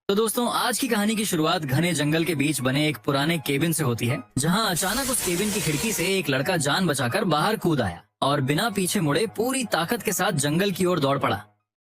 तो दोस्तों, आज की कहानी की शुरुआत घने जंगल के बीच बने एक पुराने केबिन से होती है, जहां अचानक उस केबिन की खिड़की से एक लड़का जान बचाकर बाहर कूद आया और बिना पीछे मुड़े पूरी ताकत के साथ जंगल की ओर दौड़ पड़ा।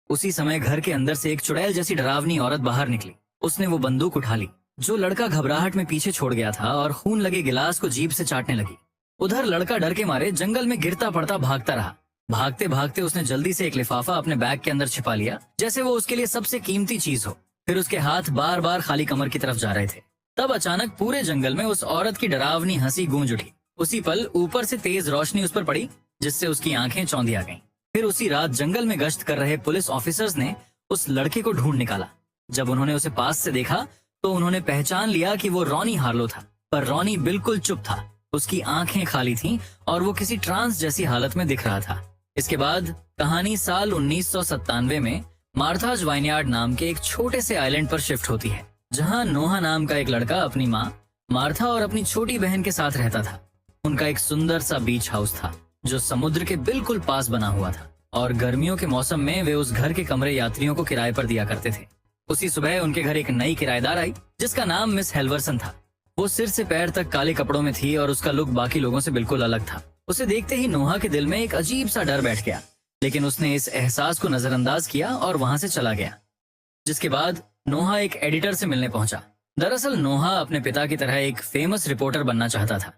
उसी समय घर के अंदर से एक चुड़ैल जैसी डरावनी औरत बाहर निकली। उसने वो बंदूक उठा ली जो लड़का घबराहट में पीछे छोड़ गया था और खून लगे गिलास को जीभ से चाटने लगी। उधर लड़का डर के मारे जंगल में गिरता पड़ता भागता रहा। भागते भागते उसने जल्दी से एक लिफाफा अपने बैग के अंदर छिपा लिया, जैसे वो उसके लिए सबसे कीमती चीज हो। फिर उसके हाथ बार बार खाली कमर की तरफ जा रहे थे। तब अचानक पूरे जंगल में उस औरत की डरावनी हंसी गूंज उठी। उसी पल ऊपर से तेज रोशनी उस पर पड़ी, जिससे उसकी आंखें चौंधिया गईं। फिर उसी रात जंगल में गश्त कर रहे पुलिस ऑफिसर्स ने उस लड़के को ढूंढ निकाला। जब उन्होंने उसे पास से देखा तो उन्होंने पहचान लिया कि वो रॉनी हार्लो था। पर रॉनी बिल्कुल चुप था, उसकी आंखें खाली थीं और वो किसी ट्रांस जैसी हालत में दिख रहा था। इसके बाद कहानी साल 1997 में मार्थाज वाइनयार्ड नाम के एक छोटे से आइलैंड पर शिफ्ट होती है, जहां नोहा नाम का एक लड़का अपनी माँ मार्था और अपनी छोटी बहन के साथ रहता था। उनका एक सुंदर सा बीच हाउस था जो समुद्र के बिल्कुल पास बना हुआ था, और गर्मियों के मौसम में वे उस घर के कमरे यात्रियों को किराए पर दिया करते थे। उसी सुबह उनके घर एक नई किराएदार आई, जिसका नाम मिस हेल्वरसन था। वो सिर से पैर तक काले कपड़ों में थी और उसका लुक बाकी लोगों से बिल्कुल अलग था। उसे देखते ही नोहा के दिल में एक अजीब सा डर बैठ गया, लेकिन उसने इस एहसास को नजरअंदाज किया और वहां से चला गया। जिसके बाद नोहा एक एडिटर से मिलने पहुंचा। दरअसल नोहा अपने पिता की तरह एक फेमस रिपोर्टर बनना चाहता था।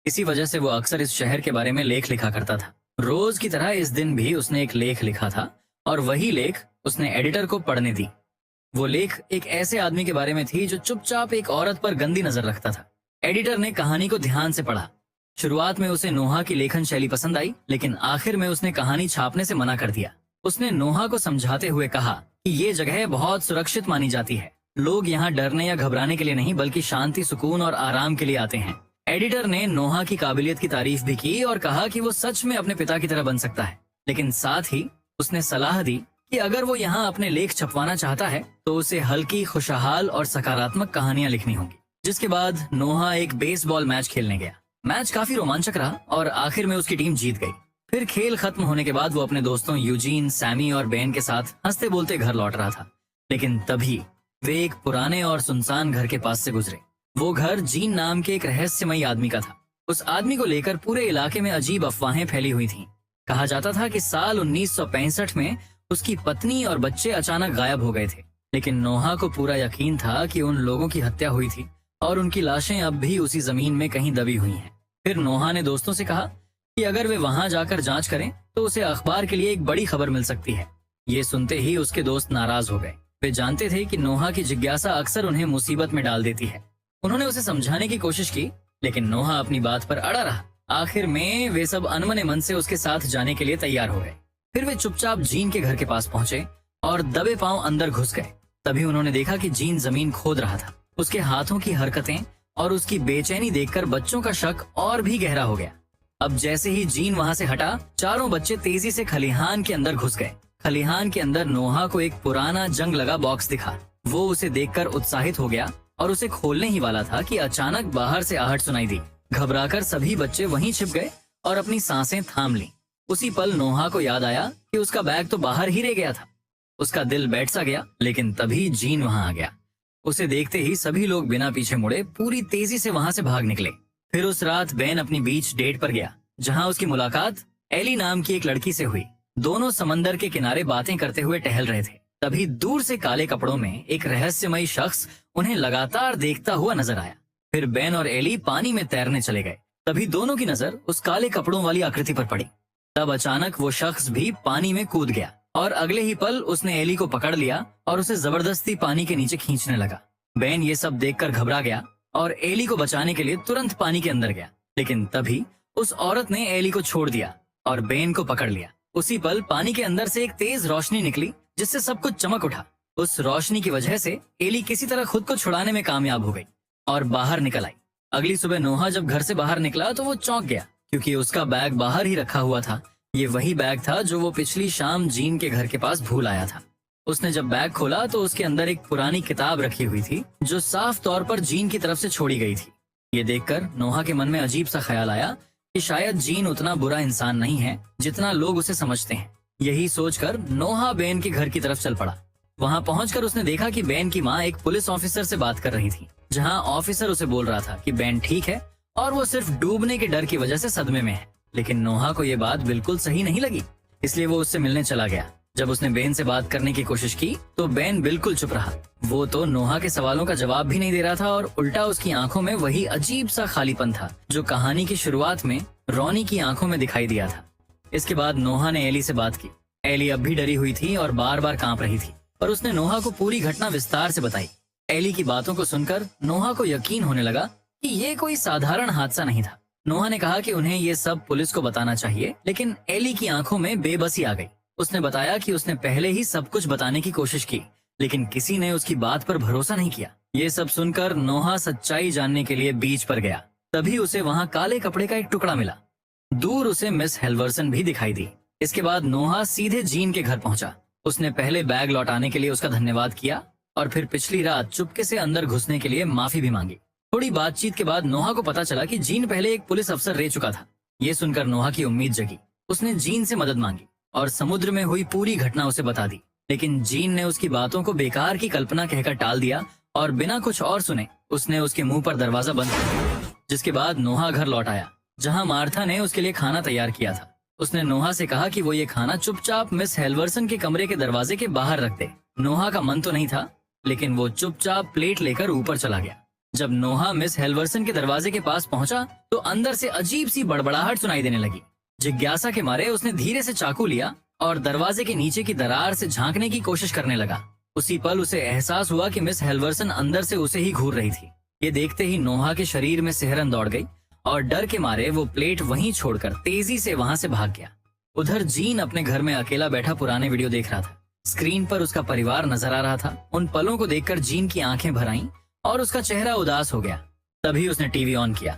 इसी वजह से वो अक्सर इस शहर के बारे में लेख लिखा करता था। रोज की तरह इस दिन भी उसने एक लेख लिखा था और वही लेख उसने एडिटर को पढ़ने दी। वो लेख एक ऐसे आदमी के बारे में थी जो चुपचाप एक औरत पर गंदी नजर रखता था। एडिटर ने कहानी को ध्यान से पढ़ा। शुरुआत में उसे नोहा की लेखन शैली पसंद आई, लेकिन आखिर में उसने कहानी छापने से मना कर दिया। उसने नोहा को समझाते हुए कहा कि ये जगह बहुत सुरक्षित मानी जाती है। लोग यहाँ डरने या घबराने के लिए नहीं, बल्कि शांति, सुकून और आराम के लिए आते हैं। एडिटर ने नोहा की काबिलियत की तारीफ भी की और कहा कि वो सच में अपने पिता की तरह बन सकता है, लेकिन साथ ही उसने सलाह दी कि अगर वो यहाँ अपने लेख छपवाना चाहता है तो उसे हल्की, खुशहाल और सकारात्मक कहानियां लिखनी होंगी। जिसके बाद नोहा एक बेसबॉल मैच खेलने गया। मैच काफी रोमांचक रहा और आखिर में उसकी टीम जीत गई। फिर खेल खत्म होने के बाद वो अपने दोस्तों यूजीन, सैमी और बेन के साथ हंसते बोलते घर लौट रहा था। लेकिन तभी वे एक पुराने और सुनसान घर के पास से गुजरे। वो घर जीन नाम के एक रहस्यमयी आदमी का था। उस आदमी को लेकर पूरे इलाके में अजीब अफवाहें फैली हुई थीं। कहा जाता था कि साल 1965 में उसकी पत्नी और बच्चे अचानक गायब हो गए थे, लेकिन नोहा को पूरा यकीन था कि उन लोगों की हत्या हुई थी और उनकी लाशें अब भी उसी जमीन में कहीं दबी हुई हैं। फिर नोहा ने दोस्तों से कहा कि अगर वे वहां जाकर जांच करें तो उसे अखबार के लिए एक बड़ी खबर मिल सकती है। ये सुनते ही उसके दोस्त नाराज हो गए। वे जानते थे कि नोहा की जिज्ञासा अक्सर उन्हें मुसीबत में डाल देती है। उन्होंने उसे समझाने की कोशिश की, लेकिन नोहा अपनी बात पर अड़ा रहा। आखिर में वे सब अनमने मन से उसके साथ जाने के लिए तैयार हो गए। फिर वे चुपचाप जीन के घर के पास पहुंचे और दबे पांव अंदर घुस गए। तभी उन्होंने देखा कि जीन जमीन खोद रहा था। उसके हाथों की हरकतें और उसकी बेचैनी देखकर बच्चों का शक और भी गहरा हो गया। अब जैसे ही जीन वहां से हटा, चारों बच्चे तेजी से खलिहान के अंदर घुस गए। खलिहान के अंदर नोहा को एक पुराना जंग लगा बॉक्स दिखा। वो उसे देखकर उत्साहित हो गया और उसे खोलने ही वाला था कि अचानक बाहर से आहट सुनाई दी। घबराकर सभी बच्चे वहीं छिप गए और अपनी सांसें थाम लीं। उसी पल नोहा को याद आया कि उसका बैग तो बाहर ही रह गया था। उसका दिल बैठ सा गया, लेकिन तभी जीन वहां आ गया। उसे देखते ही सभी लोग बिना पीछे मुड़े पूरी तेजी से वहां से भाग निकले। फिर उस रात बेन अपनी बीच डेट पर गया, जहां उसकी मुलाकात एली नाम की एक लड़की से हुई। दोनों समंदर के किनारे बातें करते हुए टहल रहे थे। तभी दूर से काले कपड़ों में एक रहस्यमयी शख्स उन्हें लगातार देखता हुआ नजर आया। फिर बेन और एली पानी में तैरने चले गए। तभी दोनों की नजर उस काले कपड़ों वाली आकृति पर पड़ी। तब अचानक वो शख्स भी पानी में कूद गया और अगले ही पल उसने एली को पकड़ लिया और उसे जबरदस्ती पानी के नीचे खींचने लगा। बेन ये सब देखकर घबरा गया और एली को बचाने के लिए तुरंत पानी के अंदर गया, लेकिन तभी उस औरत ने एली को छोड़ दिया और बेन को पकड़ लिया। उसी पल पानी के अंदर से एक तेज रोशनी निकली, जिससे सब कुछ चमक उठा। उस रोशनी की वजह से एली किसी तरह खुद को छुड़ाने में कामयाब हो गई और बाहर निकल आई। अगली सुबह नोहा जब घर से बाहर निकला तो वो चौंक गया, क्योंकि उसका बैग बाहर ही रखा हुआ था। ये वही बैग था जो वो पिछली शाम जीन के घर के पास भूल आया था। उसने जब बैग खोला तो उसके अंदर एक पुरानी किताब रखी हुई थी, जो साफ तौर पर जीन की तरफ से छोड़ी गई थी। ये देखकर नोहा के मन में अजीब सा ख्याल आया कि शायद जीन उतना बुरा इंसान नहीं है जितना लोग उसे समझते हैं। यही सोचकर नोहा बेन के घर की तरफ चल पड़ा। वहाँ पहुंचकर उसने देखा कि बेन की माँ एक पुलिस ऑफिसर से बात कर रही थी, जहाँ ऑफिसर उसे बोल रहा था कि बेन ठीक है और वो सिर्फ डूबने के डर की वजह से सदमे में है। लेकिन नोहा को ये बात बिल्कुल सही नहीं लगी, इसलिए वो उससे मिलने चला गया। जब उसने बेन से बात करने की कोशिश की तो बेन बिल्कुल चुप रहा। वो तो नोहा के सवालों का जवाब भी नहीं दे रहा था और उल्टा उसकी आंखों में वही अजीब सा खालीपन था जो कहानी की शुरुआत में रॉनी की आंखों में दिखाई दिया था। इसके बाद नोहा ने एली से बात की। एली अब भी डरी हुई थी और बार बार कांप रही थी, पर उसने नोहा को पूरी घटना विस्तार से बताई। एली की बातों को सुनकर नोहा को यकीन होने लगा कि ये कोई साधारण हादसा नहीं था। नोहा ने कहा कि उन्हें ये सब पुलिस को बताना चाहिए, लेकिन एली की आंखों में बेबसी आ गई। उसने बताया कि उसने पहले ही सब कुछ बताने की कोशिश की, लेकिन किसी ने उसकी बात पर भरोसा नहीं किया। ये सब सुनकर नोहा सच्चाई जानने के लिए बीच पर गया। तभी उसे वहाँ काले कपड़े का एक टुकड़ा मिला। दूर उसे मिस हेल्वर्सन भी दिखाई दी। इसके बाद नोहा सीधे जीन के घर पहुंचा। उसने पहले बैग लौटाने के लिए उसका धन्यवाद किया और फिर पिछली रात चुपके से अंदर घुसने के लिए माफी भी मांगी। थोड़ी बातचीत के बाद नोहा को पता चला कि जीन पहले एक पुलिस अफसर रह चुका था। ये सुनकर नोहा की उम्मीद जगी। उसने जीन से मदद मांगी और समुद्र में हुई पूरी घटना उसे बता दी, लेकिन जीन ने उसकी बातों को बेकार की कल्पना कहकर टाल दिया और बिना कुछ और सुने उसने उसके मुंह पर दरवाजा बंद कर दिया। जिसके बाद नोहा घर लौट आया, जहाँ मार्था ने उसके लिए खाना तैयार किया था। उसने नोहा से कहा कि वो ये खाना चुपचाप मिस हेल्वर्सन के कमरे के दरवाजे के बाहर रख दे। नोहा का मन तो नहीं था, लेकिन वो चुपचाप प्लेट लेकर ऊपर चला गया। जब नोहा मिस हेल्वर्सन के दरवाजे के पास पहुंचा तो अंदर से अजीब सी बड़बड़ाहट सुनाई देने लगी। जिज्ञासा के मारे उसने धीरे से चाकू लिया और दरवाजे के नीचे की दरार से झांकने की कोशिश करने लगा। उसी पल उसे एहसास हुआ कि मिस हेल्वर्सन अंदर से उसे ही घूर रही थी। ये देखते ही नोहा के शरीर में सिहरन दौड़ गई और डर के मारे वो प्लेट वहीं छोड़कर तेजी से वहां से भाग गया। उधर जीन अपने घर में अकेला बैठा पुराने वीडियो देख रहा था। स्क्रीन पर उसका परिवार नजर आ रहा था। उन पलों को देखकर जीन की आंखें भर आईं और उसका चेहरा उदास हो गया। तभी उसने टीवी ऑन किया।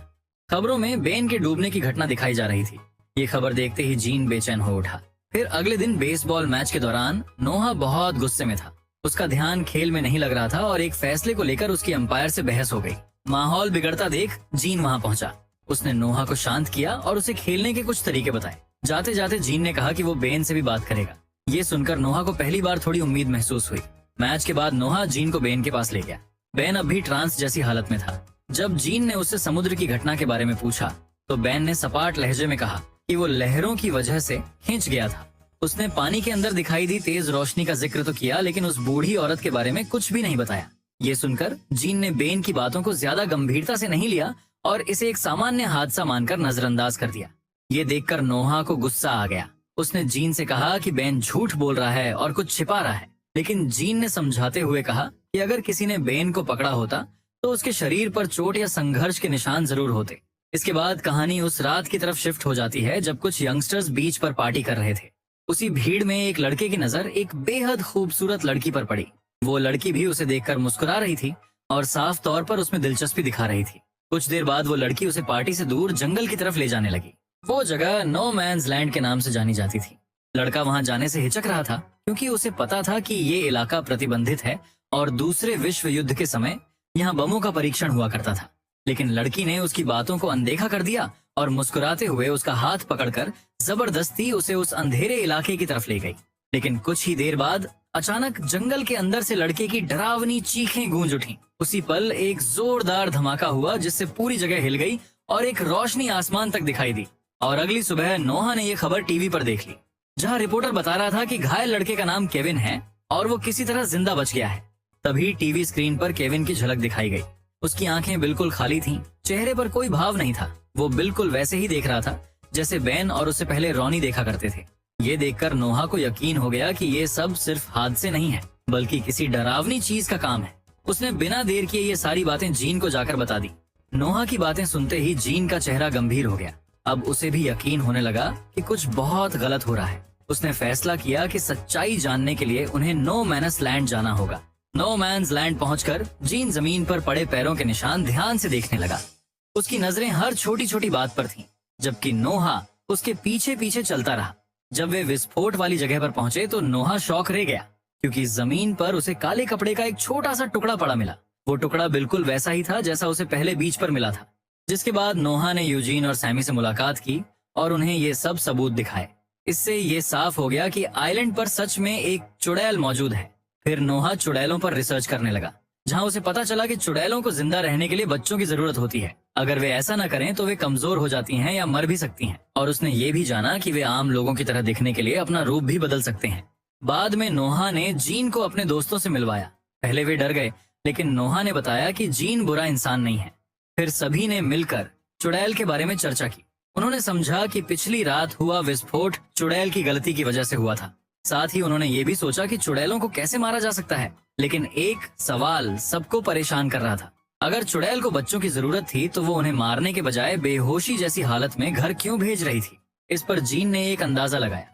खबरों में बेन के डूबने की घटना दिखाई जा रही थी। ये खबर देखते ही जीन बेचैन हो उठा। फिर अगले दिन बेसबॉल मैच के दौरान नोहा बहुत गुस्से में था। उसका ध्यान खेल में नहीं लग रहा था और एक फैसले को लेकर उसकी अंपायर से बहस हो गई। माहौल बिगड़ता देख जीन वहां पहुंचा। उसने नोहा को शांत किया और उसे खेलने के कुछ तरीके बताए। जाते जाते जीन ने कहा कि वो बेन से भी बात करेगा। ये सुनकर नोहा को पहली बार थोड़ी उम्मीद महसूस हुई। मैच के बाद नोहा जीन को बेन के पास ले गया। बेन अब भी ट्रांस जैसी हालत में था। जब जीन ने उससे समुद्र की घटना के बारे में पूछा तो बेन ने सपाट लहजे में कहा कि वो लहरों की वजह से खिंच गया था। उसने पानी के अंदर दिखाई दी तेज रोशनी का जिक्र तो किया, लेकिन उस बूढ़ी औरत के बारे में कुछ भी नहीं बताया। ये सुनकर जीन ने बेन की बातों को ज्यादा गंभीरता से नहीं लिया और इसे एक सामान्य हादसा मानकर नजरअंदाज कर दिया। ये देखकर नोहा को गुस्सा आ गया। उसने जीन से कहा कि बेन झूठ बोल रहा है और कुछ छिपा रहा है, लेकिन जीन ने समझाते हुए कहा कि अगर किसी ने बेन को पकड़ा होता तो उसके शरीर पर चोट या संघर्ष के निशान जरूर होते। इसके बाद कहानी उस रात की तरफ शिफ्ट हो जाती है जब कुछ यंगस्टर्स बीच पर पार्टी कर रहे थे। उसी भीड़ में एक लड़के की नजर एक बेहद खूबसूरत लड़की पर पड़ी। वो लड़की भी उसे देखकर मुस्कुरा रही थी और साफ तौर पर उसमें दिलचस्पी दिखा रही थी। कुछ देर बाद वो लड़की उसे पार्टी से दूर जंगल की तरफ ले जाने लगी। वो जगह नो मैंस लैंड के नाम से जानी जाती थी। लड़का वहां जाने से हिचक रहा था क्योंकि उसे पता था कि ये इलाका प्रतिबंधित है और दूसरे विश्व युद्ध के समय यहाँ बमों का परीक्षण हुआ करता था। लेकिन लड़की ने उसकी बातों को अनदेखा कर दिया और मुस्कुराते हुए उसका हाथ पकड़कर जबरदस्ती उसे उस अंधेरे इलाके की तरफ ले गई। लेकिन कुछ ही देर बाद अचानक जंगल के अंदर से लड़के की डरावनी चीखें गूंज उठी। उसी पल एक जोरदार धमाका हुआ जिससे पूरी जगह हिल गई और एक रोशनी आसमान तक दिखाई दी। और अगली सुबह नोहा ने यह खबर टीवी पर देख ली, जहां रिपोर्टर बता रहा था कि घायल लड़के का नाम केविन है और वो किसी तरह जिंदा बच गया है। तभी टीवी स्क्रीन पर केविन की झलक दिखाई गई। उसकी आंखें बिल्कुल खाली थीं, चेहरे पर कोई भाव नहीं था। वो बिल्कुल वैसे ही देख रहा था जैसे बेन और उससे पहले रॉनी देखा करते थे। ये देखकर नोहा को यकीन हो गया कि ये सब सिर्फ हादसे नहीं है, बल्कि किसी डरावनी चीज का काम है। उसने बिना देर किए ये सारी बातें जीन को जाकर बता दी। नोहा की बातें सुनते ही जीन का चेहरा गंभीर हो गया। अब उसे भी यकीन होने लगा कि कुछ बहुत गलत हो रहा है। उसने फैसला किया कि सच्चाई जानने के लिए उन्हें नो मैनस लैंड जाना होगा। नो मैंस लैंड पहुंचकर जीन जमीन पर पड़े पैरों के निशान ध्यान से देखने लगा। उसकी नजरें हर छोटी छोटी बात पर थीं, जबकि नोहा उसके पीछे पीछे चलता रहा। जब वे विस्फोट वाली जगह पर पहुंचे तो नोहा शॉक रह गया, क्योंकि जमीन पर उसे काले कपड़े का एक छोटा सा टुकड़ा पड़ा मिला। वो टुकड़ा बिल्कुल वैसा ही था जैसा उसे पहले बीच पर मिला था। जिसके बाद नोहा ने यूजीन और सैमी से मुलाकात की और उन्हें ये सब सबूत दिखाए। इससे ये साफ हो गया कि आइलैंड पर सच में एक चुड़ैल मौजूद है। फिर नोहा चुड़ैलों पर रिसर्च करने लगा, जहाँ उसे पता चला कि चुड़ैलों को जिंदा रहने के लिए बच्चों की जरूरत होती है। अगर वे ऐसा न करें तो वे कमजोर हो जाती हैं या मर भी सकती हैं। और उसने ये भी जाना कि वे आम लोगों की तरह दिखने के लिए अपना रूप भी बदल सकते हैं। बाद में नोहा ने जीन को अपने दोस्तों से मिलवाया। पहले वे डर गए, लेकिन नोहा ने बताया कि जीन बुरा इंसान नहीं है। फिर सभी ने मिलकर चुड़ैल के बारे में चर्चा की। उन्होंने समझा कि पिछली रात हुआ विस्फोट चुड़ैल की गलती की वजह से हुआ था। साथ ही उन्होंने ये भी सोचा कि चुड़ैलों को कैसे मारा जा सकता है। लेकिन एक सवाल सबको परेशान कर रहा था, अगर चुड़ैल को बच्चों की जरूरत थी तो वो उन्हें मारने के बजाय बेहोशी जैसी हालत में घर क्यों भेज रही थी। इस पर जीन ने एक अंदाजा लगाया।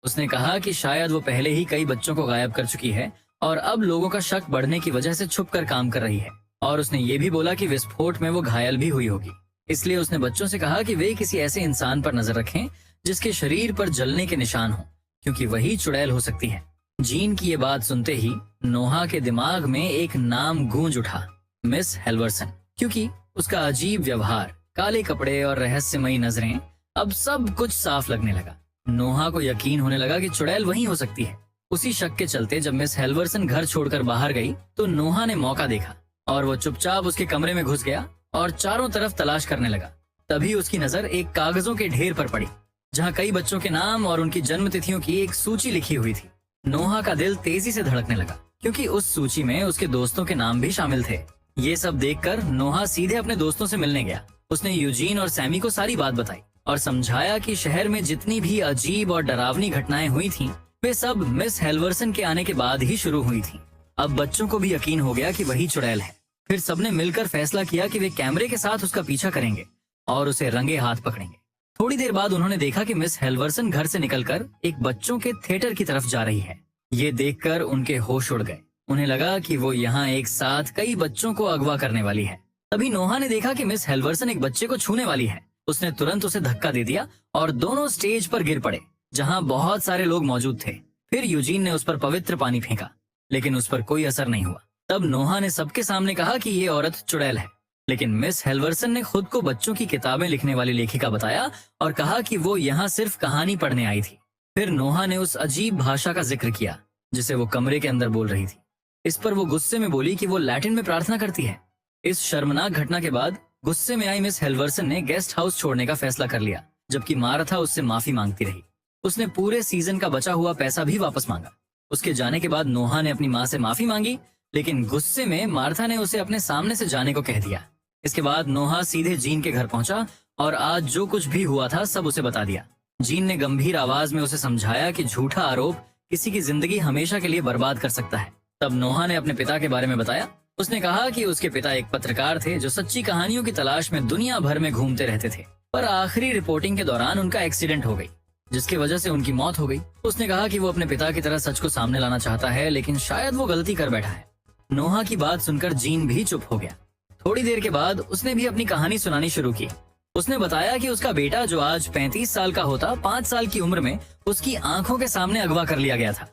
उसने कहा कि शायद वो पहले ही कई बच्चों को गायब कर चुकी है और अब लोगों का शक बढ़ने की वजह से छुप कर काम कर रही है। और उसने ये भी बोला कि विस्फोट में वो घायल भी हुई होगी। इसलिए उसने बच्चों से कहा कि वे किसी ऐसे इंसान पर नजर रखें जिसके शरीर पर जलने के निशान हो, क्योंकि वही चुड़ैल हो सकती है। जीन की ये बात सुनते ही नोहा के दिमाग में एक नाम गूंज उठा, मिस हेल्वरसन। क्योंकि उसका अजीब व्यवहार, काले कपड़े और रहस्यमयी नजरें, अब सब कुछ साफ लगने लगा। नोहा को यकीन होने लगा कि चुड़ैल वही हो सकती है। उसी शक के चलते जब मिस हेल्वरसन घर छोड़कर बाहर गई तो नोहा ने मौका देखा और वो चुपचाप उसके कमरे में घुस गया और चारों तरफ तलाश करने लगा। तभी उसकी नजर एक कागजों के ढेर पर पड़ी, जहाँ कई बच्चों के नाम और उनकी जन्म तिथियों की एक सूची लिखी हुई थी। नोहा का दिल तेजी से धड़कने लगा, क्योंकि उस सूची में उसके दोस्तों के नाम भी शामिल थे। ये सब देखकर नोहा सीधे अपने दोस्तों से मिलने गया। उसने यूजीन और सैमी को सारी बात बताई और समझाया कि शहर में जितनी भी अजीब और डरावनी घटनाएं हुई थीं, वे सब मिस हेल्वरसन के आने के बाद ही शुरू हुई थीं। अब बच्चों को भी यकीन हो गया कि वही चुड़ैल है। फिर सबने मिलकर फैसला किया कि वे कैमरे के साथ उसका पीछा करेंगे और उसे रंगे हाथ पकड़ेंगे। थोड़ी देर बाद उन्होंने देखा कि मिस हेल्वरसन घर से निकलकर एक बच्चों के थिएटर की तरफ जा रही है। ये देखकर उनके होश उड़ गए। उन्हें लगा कि वो यहाँ एक साथ कई बच्चों को अगवा करने वाली है। तभी नोहा ने देखा कि मिस हेल्वरसन एक बच्चे को छूने वाली है। उसने तुरंत उसे धक्का दे दिया और दोनों स्टेज पर गिर पड़े, जहाँ बहुत सारे लोग मौजूद थे। फिर यूजीन ने उस पर पवित्र पानी फेंका, लेकिन उस पर कोई असर नहीं हुआ। तब नोहा ने सबके सामने कहा कि ये औरत चुड़ैल है, लेकिन मिस हेल्वरसन ने खुद को बच्चों की किताबें लिखने वाली लेखिका बताया और कहा कि वो यहाँ सिर्फ कहानी पढ़ने आई थी। फिर नोहा ने उस अजीब भाषा का जिक्र किया जिसे वो कमरे के अंदर बोल रही थी। इस पर वो गुस्से में बोली कि वो लैटिन में प्रार्थना करती है। इस शर्मनाक घटना के बाद गुस्से में आई मिस हेल्वरसन ने गेस्ट हाउस छोड़ने का फैसला कर लिया, जबकि मार्था उससे माफी मांगती रही। उसने पूरे सीजन का बचा हुआ पैसा भी वापस मांगा। उसके जाने के बाद नोहा ने अपनी माँ से माफी मांगी, लेकिन गुस्से में मार्था ने उसे अपने सामने से जाने को कह दिया। इसके बाद नोहा सीधे जीन के घर पहुंचा और आज जो कुछ भी हुआ था सब उसे बता दिया। जीन ने गंभीर आवाज में उसे समझाया कि झूठा आरोप किसी की जिंदगी हमेशा के लिए बर्बाद कर सकता है। तब नोहा ने अपने पिता के बारे में बताया। उसने कहा कि उसके पिता एक पत्रकार थे जो सच्ची कहानियों की तलाश में दुनिया भर में घूमते रहते थे, पर आखिरी रिपोर्टिंग के दौरान उनका एक्सीडेंट हो गई, जिसकी वजह से उनकी मौत हो गई। उसने कहा कि वो अपने पिता की तरह सच को सामने लाना चाहता है, लेकिन शायद वो गलती कर बैठा है। नोहा की बात सुनकर जीन भी चुप हो गया। थोड़ी देर के बाद उसने भी अपनी कहानी सुनानी शुरू की। उसने बताया कि उसका बेटा, जो आज 35 साल का होता, 5 साल की उम्र में उसकी आंखों के सामने अगवा कर लिया गया था।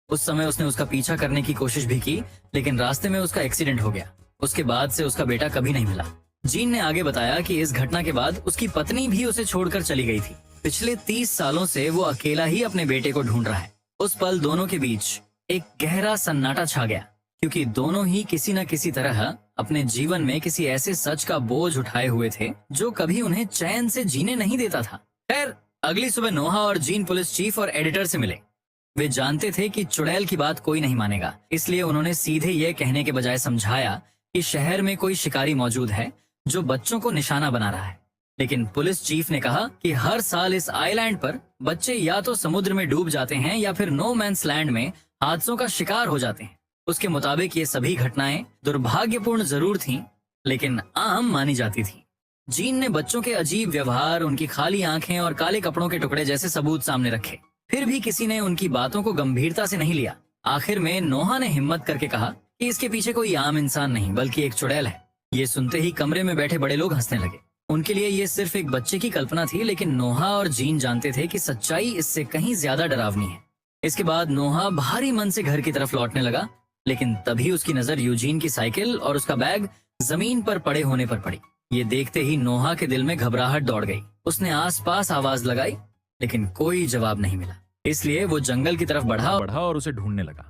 उस समय उसने उसका पीछा करने की कोशिश भी की, लेकिन रास्ते में उसका एक्सीडेंट हो गया। उसके बाद से उसका बेटा कभी नहीं मिला। जीन ने आगे बताया कि इस घटना के बाद उसकी पत्नी भी उसे छोड़कर चली गई थी। पिछले 30 सालों से वो अकेला ही अपने बेटे को ढूंढ रहा है। उस पल दोनों के बीच एक गहरा सन्नाटा छा गया, क्योंकि दोनों ही किसी न किसी तरह अपने जीवन में किसी ऐसे सच का बोझ उठाए हुए थे जो कभी उन्हें चैन से जीने नहीं देता था। खैर, अगली सुबह नोहा और जीन पुलिस चीफ और एडिटर से मिले। वे जानते थे कि चुड़ैल की बात कोई नहीं मानेगा, इसलिए उन्होंने सीधे ये कहने के बजाय समझाया कि शहर में कोई शिकारी मौजूद है जो बच्चों को निशाना बना रहा है। लेकिन पुलिस चीफ ने कहा कि हर साल इस आइलैंड पर बच्चे या तो समुद्र में डूब जाते हैं या फिर नो मैंस लैंड में हादसों का शिकार हो जाते हैं। उसके मुताबिक ये सभी घटनाएं दुर्भाग्यपूर्ण जरूर थीं, लेकिन आम मानी जाती थीं। जीन ने बच्चों के अजीब व्यवहार, उनकी खाली आंखें और काले कपड़ों के टुकड़े जैसे सबूत सामने रखे। फिर भी किसी ने उनकी बातों को गंभीरता से नहीं लिया। आखिर में नोहा ने हिम्मत करके कहा कि इसके पीछे कोई आम इंसान नहीं बल्कि एक चुड़ैल है। ये सुनते ही कमरे में बैठे बड़े लोग हंसने लगे। उनके लिए ये सिर्फ एक बच्चे की कल्पना थी, लेकिन नोहा और जीन जानते थे कि सच्चाई इससे कहीं ज्यादा डरावनी है। इसके बाद नोहा भारी मन से घर की तरफ लौटने लगा, लेकिन तभी उसकी नजर यूजीन की साइकिल और उसका बैग जमीन पर पड़े होने पर पड़ी। ये देखते ही नोहा के दिल में घबराहट दौड़ गई। उसने आसपास आवाज लगाई, लेकिन कोई जवाब नहीं मिला। इसलिए वो जंगल की तरफ बढ़ा और उसे ढूंढने लगा।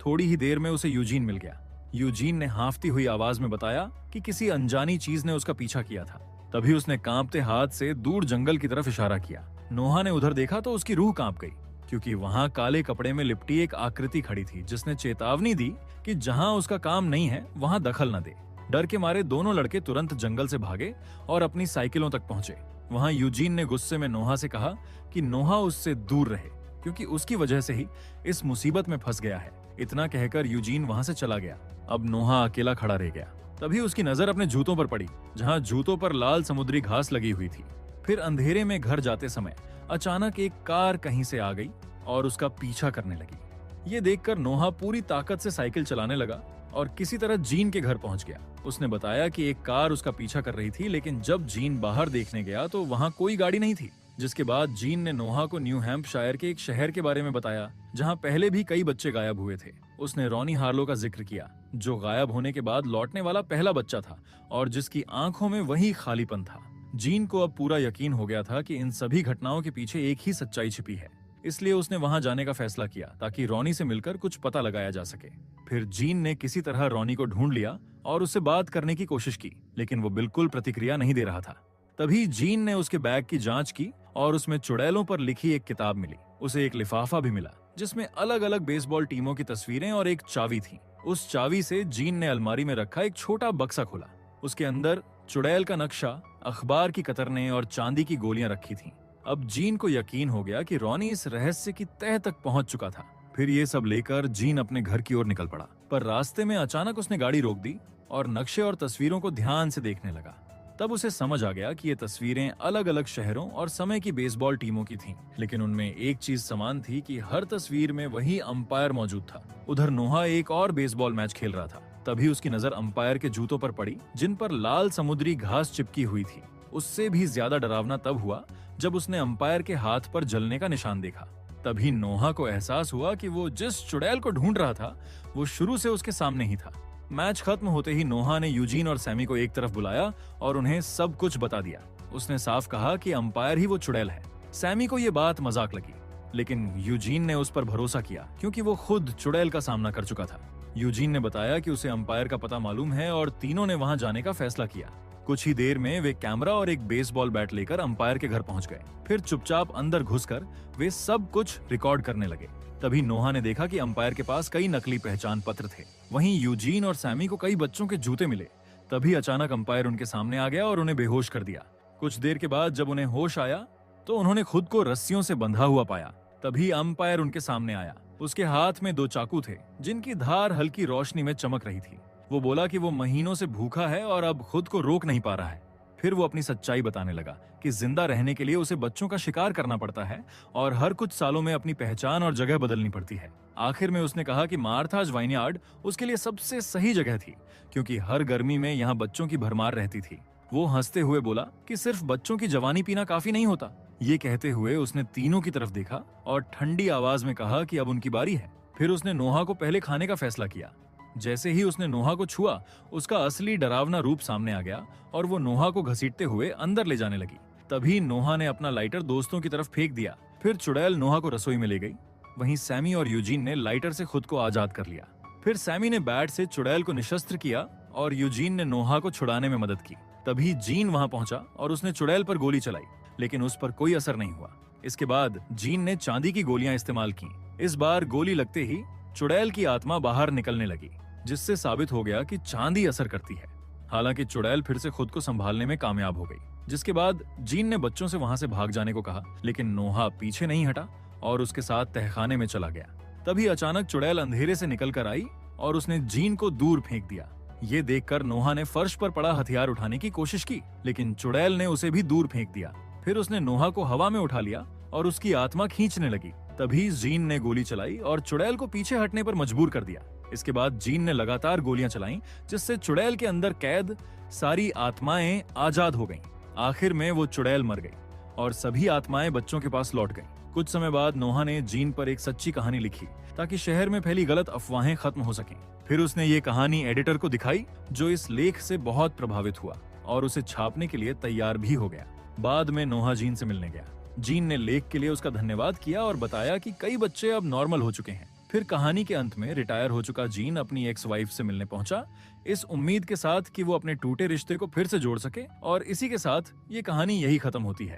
थोड़ी ही देर में उसे यूजीन मिल गया। यूजीन ने हांफती हुई आवाज में बताया कि किसी अनजानी चीज ने उसका पीछा किया था। तभी उसने कांपते हाथ से दूर जंगल की तरफ इशारा किया। नोहा ने उधर देखा तो उसकी रूह कांप गई, क्योंकि वहां काले कपड़े में लिपटी एक आकृति खड़ी थी जिसने चेतावनी दी कि जहां उसका काम नहीं है वहां दखल न दे। डर के मारे दोनों लड़के तुरंत जंगल से भागे और अपनी साइकिलों तक पहुंचे। वहां यूजीन ने गुस्से में नोहा से कहा कि नोहा उससे दूर रहे, क्योंकि उसकी वजह से ही इस मुसीबत में फंस गया है। इतना कहकर यूजीन वहां से चला गया। अब नोहा अकेला खड़ा रह गया। तभी उसकी नजर अपने जूतों पर पड़ी, जहां जूतों पर लाल समुद्री घास लगी हुई थी। फिर अंधेरे में घर जाते समय अचानक एक कार कहीं से आ गई और उसका पीछा करने लगी। ये देखकर नोहा पूरी ताकत से साइकिल चलाने लगा और किसी तरह जीन के घर पहुंच गया। उसने बताया कि एक कार उसका पीछा कर रही थी, लेकिन जब जीन बाहर देखने गया तो वहां कोई गाड़ी नहीं थी। जिसके बाद जीन ने नोहा को न्यू हैम्पशायर के एक शहर के बारे में बताया, जहां पहले भी कई बच्चे गायब हुए थे। उसने रॉनी हार्लो का जिक्र किया, जो गायब होने के बाद लौटने वाला पहला बच्चा था और जिसकी आंखों में वही खालीपन था। जीन को अब पूरा यकीन हो गया था कि इन सभी घटनाओं के पीछे एक ही सच्चाई छिपी है। इसलिए उसने वहां जाने का फैसला किया ताकि रॉनी से मिलकर कुछ पता लगाया जा सके। फिर जीन ने किसी तरह रॉनी को ढूंढ लिया और उससे बात करने की कोशिश की, लेकिन वो बिल्कुल प्रतिक्रिया नहीं दे रहा था। तभी जीन ने उसके बैग की जांच की और उसमें चुड़ैलों पर लिखी एक किताब मिली। उसे एक लिफाफा भी मिला जिसमें अलग अलग बेसबॉल टीमों की तस्वीरें और एक चाबी थी। उस चाबी से जीन ने अलमारी में रखा एक छोटा बक्सा खोला। उसके अंदर चुड़ैल का नक्शा, अखबार की कतरने और चांदी की गोलियां रखी थीं। अब जीन को यकीन हो गया कि रॉनी इस रहस्य की तह तक पहुंच चुका था। फिर ये सब लेकर जीन अपने घर की ओर निकल पड़ा, पर रास्ते में अचानक उसने गाड़ी रोक दी और नक्शे और तस्वीरों को ध्यान से देखने लगा। तब उसे समझ आ गया कि ये तस्वीरें अलग अलग शहरों और समय की बेसबॉल टीमों की थीं, लेकिन उनमें एक चीज समान थी कि हर तस्वीर में वही अंपायर मौजूद था। उधर नोहा एक और बेसबॉल मैच खेल रहा था। तभी उसकी नजर अंपायर के जूतों पर पड़ी, जिन पर लाल समुद्री घास चिपकी हुई थी। उससे भी ज्यादा डरावना तब हुआ जब उसने अंपायर के हाथ पर जलने का निशान देखा। तभी नोहा को एहसास हुआ कि वो जिस चुड़ैल को ढूंढ रहा था वो शुरू से उसके सामने ही था। मैच खत्म होते ही नोहा ने यूजीन और सैमी को एक तरफ बुलाया और उन्हें सब कुछ बता दिया। उसने साफ कहा कि अंपायर ही वो चुड़ैल है। सैमी को ये बात मजाक लगी, लेकिन यूजीन ने उस पर भरोसा किया क्योंकि वो खुद चुड़ैल का सामना कर चुका था। यूजीन ने बताया कि उसे अंपायर का पता मालूम है और तीनों ने वहां जाने का फैसला किया। कुछ ही देर में वे कैमरा और एक बेसबॉल बैट लेकर अंपायर के घर पहुंच गए। फिर चुपचाप अंदर घुसकर वे सब कुछ रिकॉर्ड करने लगे। तभी नोहा ने देखा कि अंपायर के पास कई नकली पहचान पत्र थे। वहीं यूजीन और सैमी को कई बच्चों के जूते मिले। तभी अचानक अंपायर उनके सामने आ गया और उन्हें बेहोश कर दिया। कुछ देर के बाद जब उन्हें होश आया तो उन्होंने खुद को रस्सियों से बंधा हुआ पाया। तभी अंपायर उनके सामने आया। उसके हाथ में 2 चाकू थे जिनकी धार हल्की रोशनी में चमक रही थी। वो बोला कि वो महीनों से भूखा है और अब खुद को रोक नहीं पा रहा है। फिर वो अपनी सच्चाई बताने लगा कि जिंदा रहने के लिए उसे बच्चों का शिकार करना पड़ता है और हर कुछ सालों में अपनी पहचान और जगह बदलनी पड़ती है। आखिर में उसने कहा कि मार्थाज वाइनयार्ड उसके लिए सबसे सही जगह थी, क्योंकि हर गर्मी में यहाँ बच्चों की भरमार रहती थी। वो हंसते हुए बोला कि सिर्फ बच्चों की जवानी पीना काफी नहीं होता। ये कहते हुए उसने तीनों की तरफ देखा और ठंडी आवाज में कहा कि अब उनकी बारी है। फिर उसने नोहा को पहले खाने का फैसला किया। जैसे ही उसने नोहा को छुआ, उसका असली डरावना रूप सामने आ गया और वो नोहा को घसीटते हुए अंदर ले जाने लगी। तभी नोहा ने अपना लाइटर दोस्तों की तरफ फेंक दिया। फिर चुड़ैल नोहा को रसोई में ले गई। वहीं सैमी और यूजीन ने लाइटर से खुद को आजाद कर लिया। फिर सैमी ने बैट से चुड़ैल को निशस्त्र किया और यूजीन ने नोहा को छुड़ाने में मदद की। तभी जीन वहां पहुंचा और उसने चुड़ैल पर गोली चलाई, लेकिन उस पर कोई असर नहीं हुआ। इसके बाद जीन ने चांदी की गोलियां इस्तेमाल की। इस बार गोली लगते ही चुड़ैल की आत्मा बाहर निकलने लगी, जिससे साबित हो गया कि चांदी असर करती है। हालांकि चुड़ैल फिर से खुद को संभालने में कामयाब हो गई। जिसके बाद जीन ने बच्चों से वहां से भाग जाने को कहा, लेकिन नोहा पीछे नहीं हटा और उसके साथ तहखाने में चला गया। तभी अचानक चुड़ैल अंधेरे से निकल कर आई और उसने जीन को दूर फेंक दिया। ये देखकर नोहा ने फर्श पर पड़ा हथियार उठाने की कोशिश की, लेकिन चुड़ैल ने उसे भी दूर फेंक दिया। फिर उसने नोहा को हवा में उठा लिया और उसकी आत्मा खींचने लगी। तभी जीन ने गोली चलाई और चुड़ैल को पीछे हटने पर मजबूर कर दिया। इसके बाद जीन ने लगातार गोलियां चलाईं, जिससे चुड़ैल के अंदर कैद सारी आत्माएं आजाद हो गईं। आखिर में वो चुड़ैल मर गई और सभी आत्माएं बच्चों के पास लौट गईं। कुछ समय बाद नोहा ने जीन पर एक सच्ची कहानी लिखी ताकि शहर में फैली गलत अफवाहें खत्म हो सकें। फिर उसने ये कहानी एडिटर को दिखाई, जो इस लेख से बहुत प्रभावित हुआ और उसे छापने के लिए तैयार भी हो गया। बाद में नोहा जीन से मिलने गया। जीन ने लेख के लिए उसका धन्यवाद किया और बताया कि कई बच्चे अब नॉर्मल हो चुके हैं फिर कहानी के अंत में रिटायर हो चुका जीन अपनी एक्स वाइफ से मिलने पहुंचा, इस उम्मीद के साथ कि वो अपने टूटे रिश्ते को फिर से जोड़ सके, और इसी के साथ ये कहानी यही खत्म होती है।